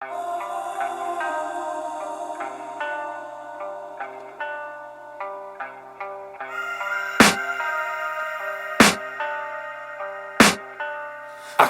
I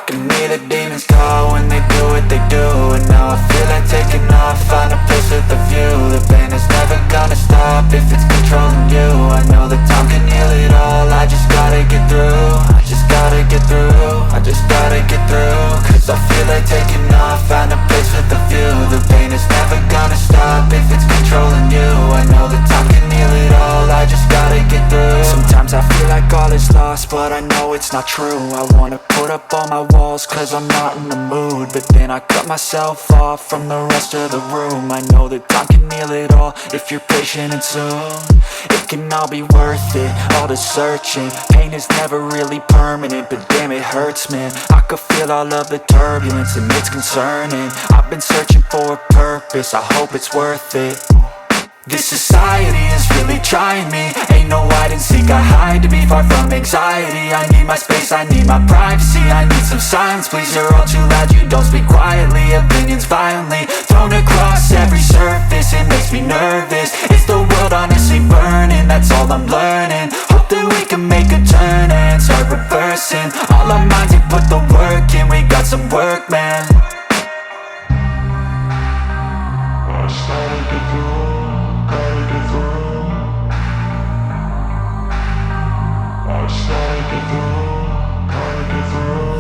can hear the demons call when they do what they do. And now I feel like taking off, find a place with a view. The pain is never gonna stop if it's controlling you. I know that time can heal it all, I just gotta get through. I just gotta get through, I just gotta get through. Cause I feel like taking off, find a place with a view. The pain is never gonna stop if it's controlling you. I know that time can heal it all, I just gotta get through. Sometimes I feel like all is lost, but I know it's not true. I wanna put up all my walls cause I'm not in the mood, but then I cut myself off from the rest of the room. I know that time can heal it all if you're patient and soon it can all be worth it, all the searching. Pain is never really permanent, but damn it hurts, man. I could feel all of the turbulence and it's concerning. I've been searching for a purpose, I hope it's worth it. This society is really trying me. Ain't no hide and seek, I hide to be far from anxiety. I need my space, I need my privacy. I need some silence, please, you're all too loud. You don't speak quietly, opinions violently thrown across every surface. It makes me nervous, is the world honestly burning? That's all I'm learning. Hope that we can make a turn and start reversing all our minds and put the work in. We got some work, man.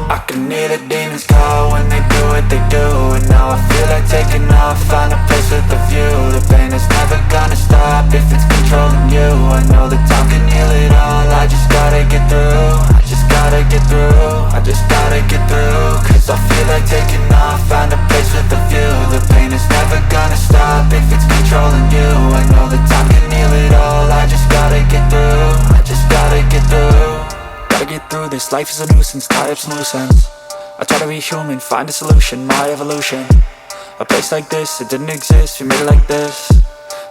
I can hear the demons call when they do what they do. And now I feel like taking off, find a place with a view. The pain is never gonna stop if it's controlling you. I know that time can heal it all, I just gotta get through. I just gotta get through, I just gotta get through. Cause I feel like taking off, find a place with a view. The pain is never gonna stop if it's controlling you. I know that time can heal it all, I just gotta get through. I just gotta get through. Gotta get through this, life is a nuisance, tie up some loose ends. I try to be human, find a solution, my evolution. A place like this, it didn't exist, we made it like this.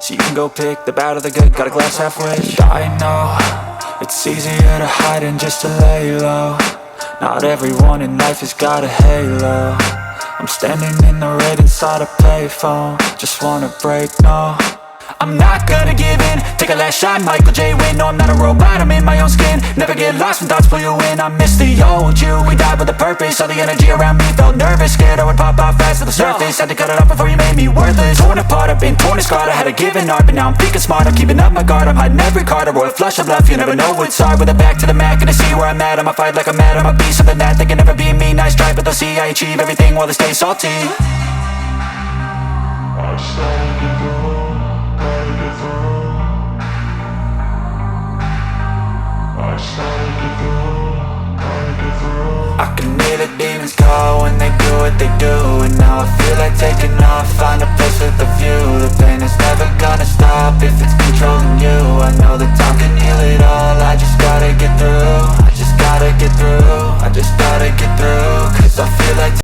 So you can go pick the bad or the good, got a glass half wish. I know, it's easier to hide than just to lay low. Not everyone in life has got a halo. I'm standing in the red inside a payphone, just wanna break, no. I'm not gonna give in, take a last shot, Michael J. Win. No, I'm not a robot, I'm in my own skin. Never get lost when thoughts pull you in. I miss the old you, we died with a purpose. All the energy around me felt nervous, scared I would pop off fast to the surface. Had to cut it off before you made me worthless. Torn apart, I've been torn and scarred. I had a given art, but now I'm thinking smart. I'm keeping up my guard, I'm hiding every card. A royal flush of love, you never know what's hard. With a back to the mat, gonna see where I'm at. I'ma fight like I'm mad, I'ma be something that they can never be me. Nice try, but they'll see I achieve everything while they stay salty. I can hear the demons call when they do what they